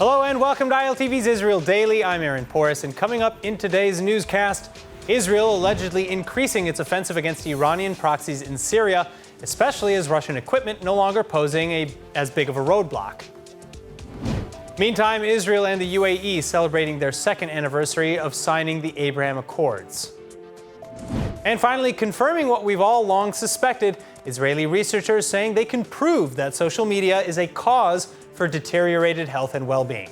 Hello and welcome to ILTV's Israel Daily. I'm Aaron Porras, and coming up in today's newscast, Israel allegedly increasing its offensive against Iranian proxies in Syria, especially as Russian equipment no longer posing as big of a roadblock. Meantime, Israel and the UAE celebrating their second anniversary of signing the Abraham Accords. And finally, confirming what we've all long suspected, Israeli researchers saying they can prove that social media is a cause for deteriorated health and well-being.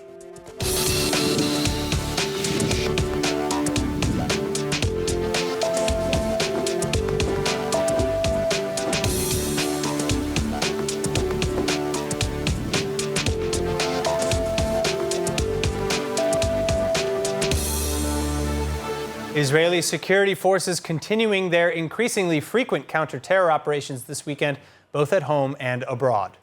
Israeli security forces continuing their increasingly frequent counter-terror operations this weekend, both at home and abroad.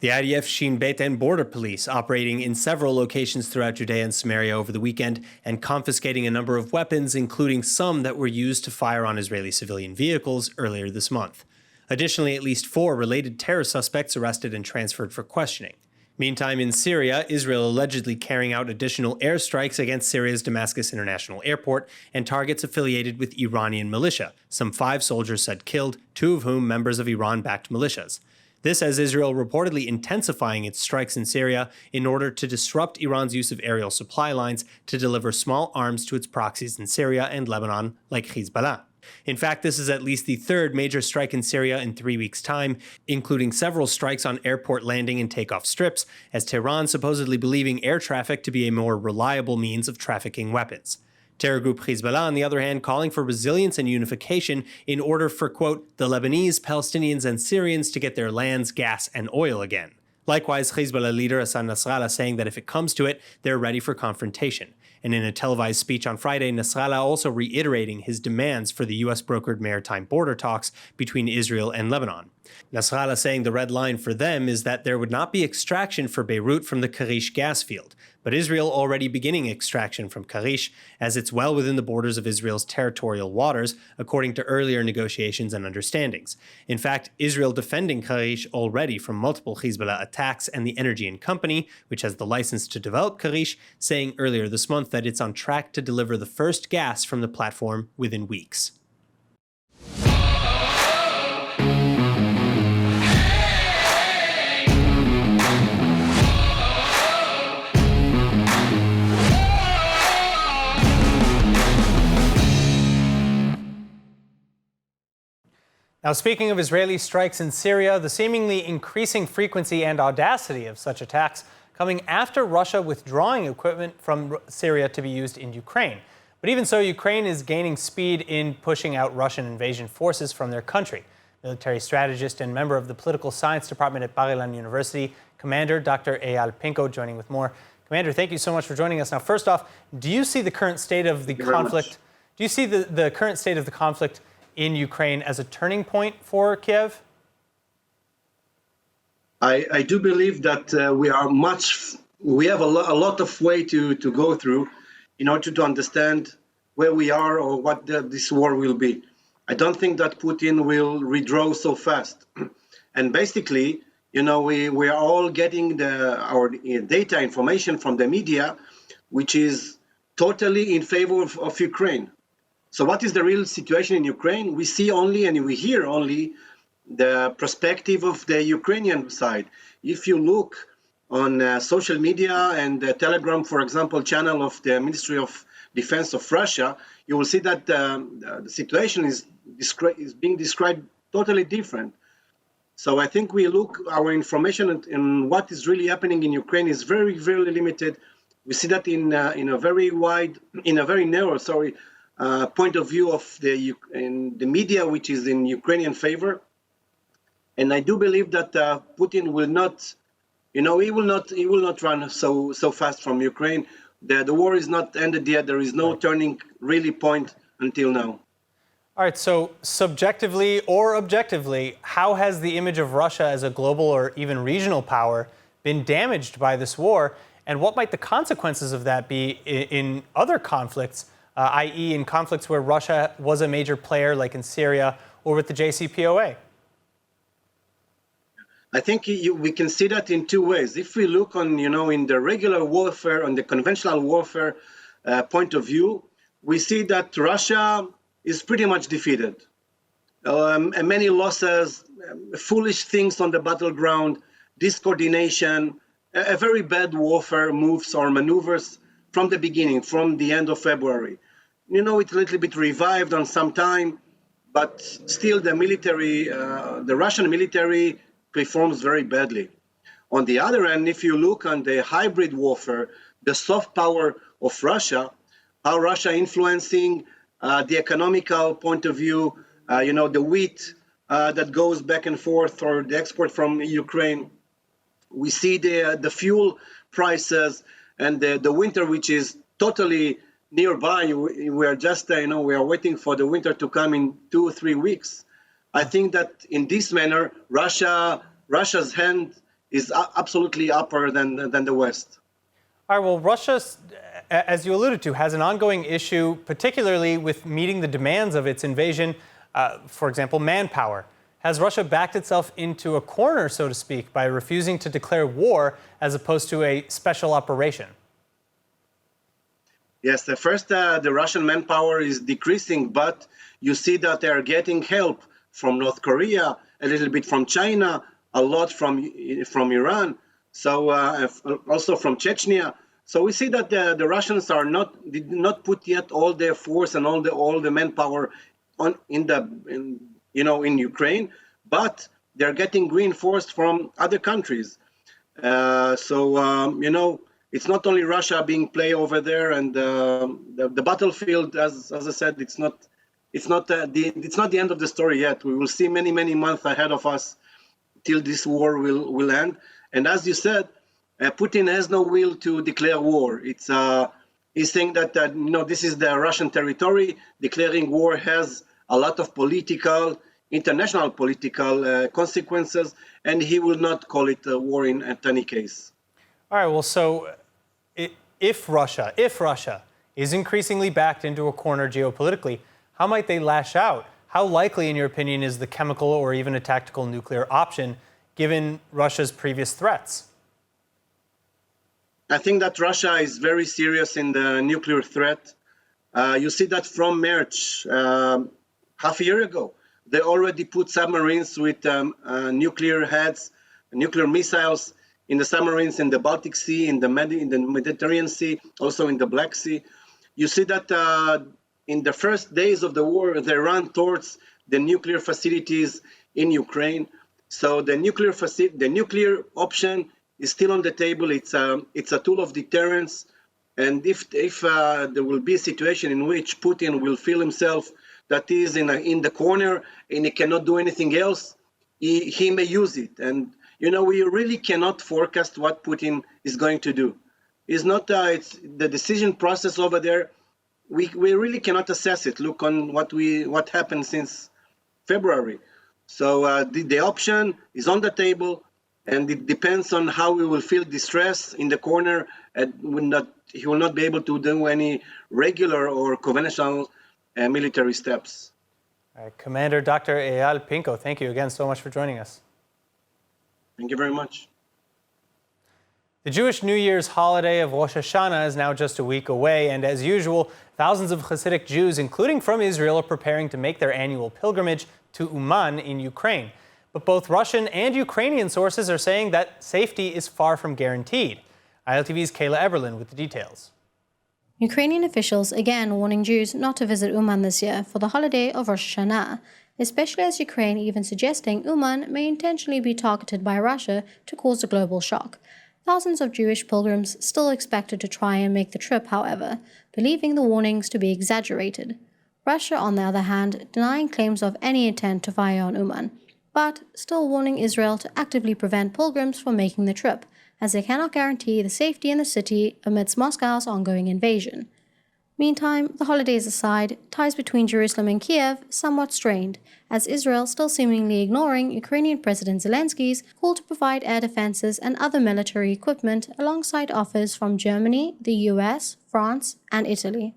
The IDF Shin Bet and Border Police operating in several locations throughout Judea and Samaria over the weekend and confiscating a number of weapons, including some that were used to fire on Israeli civilian vehicles earlier this month. Additionally, at least 4 related terror suspects arrested and transferred for questioning. Meantime, in Syria, Israel allegedly carrying out additional airstrikes against Syria's Damascus International Airport and targets affiliated with Iranian militia, some 5 soldiers said killed, 2 of whom members of Iran-backed militias. This as Israel reportedly intensifying its strikes in Syria in order to disrupt Iran's use of aerial supply lines to deliver small arms to its proxies in Syria and Lebanon, like Hezbollah. In fact, this is at least the 3rd major strike in Syria in 3 weeks' time, including several strikes on airport landing and takeoff strips, as Tehran supposedly believing air traffic to be a more reliable means of trafficking weapons. Terror group Hezbollah, on the other hand, calling for resilience and unification in order for, quote, the Lebanese, Palestinians, and Syrians to get their lands, gas, and oil again. Likewise, Hezbollah leader Hassan Nasrallah saying that if it comes to it, they're ready for confrontation. And in a televised speech on Friday, Nasrallah also reiterating his demands for the U.S.-brokered maritime border talks between Israel and Lebanon. Nasrallah saying the red line for them is that there would not be extraction for Beirut from the Karish gas field, but Israel already beginning extraction from Karish, as it's well within the borders of Israel's territorial waters, according to earlier negotiations and understandings. In fact, Israel defending Karish already from multiple Hezbollah attacks, and the Energy and Company, which has the license to develop Karish, saying earlier this month that it's on track to deliver the first gas from the platform within weeks. Now, speaking of Israeli strikes in Syria, the seemingly increasing frequency and audacity of such attacks coming after Russia withdrawing equipment from Syria to be used in Ukraine. But even so, Ukraine is gaining speed in pushing out Russian invasion forces from their country. Military strategist and member of the Political Science Department at Bar-Ilan University, Commander Dr. Eyal Pinko, joining with more. Commander, thank you so much for joining us. Now, first off, do you see the current state of the conflict? Do you see the current state of the conflict in Ukraine as a turning point for Kiev? I do believe that we have a lot of way to go through in order to understand where we are or what this war will be. I don't think that Putin will withdraw so fast. And basically, we are all getting our data information from the media, which is totally in favor of Ukraine. So what is the real situation in Ukraine? We see only and we hear only the perspective of the Ukrainian side. If you look on social media and the Telegram, for example, channel of the Ministry of Defense of Russia, you will see that the situation is being described totally different. So I think our information and what is really happening in Ukraine is very, very limited. We see that in a very narrow, point of view of the media, which is in Ukrainian favor. And I do believe that Putin will not, he will not run so fast from Ukraine. The war is not ended yet. There is no turning really point until now. All right, so subjectively or objectively, how has the image of Russia as a global or even regional power been damaged by this war? And what might the consequences of that be in other conflicts, i.e. in conflicts where Russia was a major player, like in Syria or with the JCPOA? I think we can see that in two ways. If we look on, in the regular warfare, on the conventional warfare point of view, we see that Russia is pretty much defeated. And many losses, foolish things on the battleground, discoordination, a very bad warfare moves or maneuvers from the beginning, from the end of February. It's a little bit revived on some time, but still the military, the Russian military performs very badly. On the other hand, if you look on the hybrid warfare, the soft power of Russia, how Russia influencing the economical point of view, the wheat that goes back and forth or the export from Ukraine. We see the fuel prices and the winter, which is totally nearby. We are just, we are waiting for the winter to come in 2 or 3 weeks. I think that in this manner, Russia's hand is absolutely upper than the West. All right, well, Russia, as you alluded to, has an ongoing issue, particularly with meeting the demands of its invasion, for example, manpower. Has Russia backed itself into a corner, so to speak, by refusing to declare war as opposed to a special operation? Yes, the Russian manpower is decreasing, but you see that they are getting help from North Korea, a little bit from China, a lot from Iran, so also from Chechnya. So we see that the Russians did not put yet all their force and all the manpower in Ukraine, but they're getting reinforced from other countries. It's not only Russia being played over there, and the battlefield, as I said, it's not the end of the story yet. We will see many months ahead of us till this war will end. And as you said, Putin has no will to declare war. He's saying that this is the Russian territory. Declaring war has a lot of international political consequences, and he will not call it a war in any case. All right. Well, so if Russia is increasingly backed into a corner geopolitically, how might they lash out? How likely, in your opinion, is the chemical or even a tactical nuclear option, given Russia's previous threats? I think that Russia is very serious in the nuclear threat. You see that from March, half a year ago, they already put submarines with nuclear heads, nuclear missiles in the submarines in the Baltic Sea, in the Mediterranean Sea, also in the Black Sea. You see that in the first days of the war, they ran towards the nuclear facilities in Ukraine. So the nuclear option is still on the table. It's a tool of deterrence. And if there will be a situation in which Putin will feel himself that he is in the corner and he cannot do anything else, he may use it. And we really cannot forecast what Putin is going to do. It's not it's the decision process over there. We really cannot assess it. Look on what happened since February. So the option is on the table, and it depends on how we will feel distress in the corner, and he will not be able to do any regular or conventional military steps. All right, Commander Dr. Eyal Pinko, thank you again so much for joining us. Thank you very much. The Jewish New Year's holiday of Rosh Hashanah is now just a week away, and as usual, thousands of Hasidic Jews, including from Israel, are preparing to make their annual pilgrimage to Uman in Ukraine. But both Russian and Ukrainian sources are saying that safety is far from guaranteed. ILTV's Kayla Eberlin with the details. Ukrainian officials again warning Jews not to visit Uman this year for the holiday of Rosh Hashanah, especially as Ukraine even suggesting Uman may intentionally be targeted by Russia to cause a global shock. Thousands of Jewish pilgrims still expected to try and make the trip, however, believing the warnings to be exaggerated. Russia, on the other hand, denying claims of any intent to fire on Uman, but still warning Israel to actively prevent pilgrims from making the trip, as they cannot guarantee the safety in the city amidst Moscow's ongoing invasion. Meantime, the holidays aside, ties between Jerusalem and Kiev somewhat strained, as Israel still seemingly ignoring Ukrainian President Zelensky's call to provide air defenses and other military equipment alongside offers from Germany, the US, France, and Italy.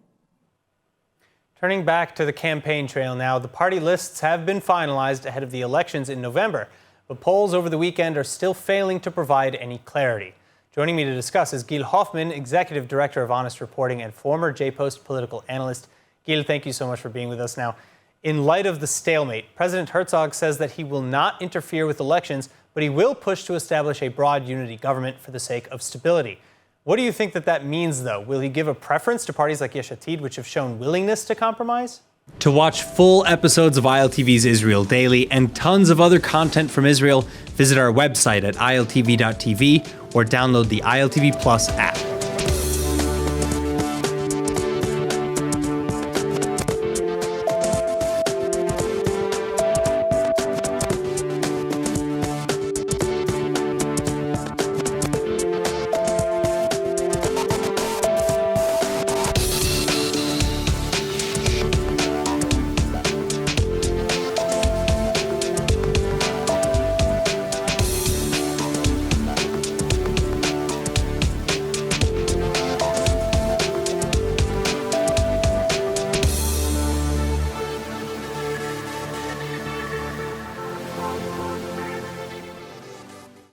Turning back to the campaign trail now, the party lists have been finalized ahead of the elections in November. but polls over the weekend are still failing to provide any clarity. Joining me to discuss is Gil Hoffman, Executive Director of Honest Reporting and former J-Post political analyst. Gil, thank you so much for being with us now. In light of the stalemate, President Herzog says that he will not interfere with elections, but he will push to establish a broad unity government for the sake of stability. What do you think that means, though? Will he give a preference to parties like Yesh Atid, which have shown willingness to compromise? To watch full episodes of ILTV's Israel Daily and tons of other content from Israel, visit our website at iltv.tv or download the ILTV Plus app.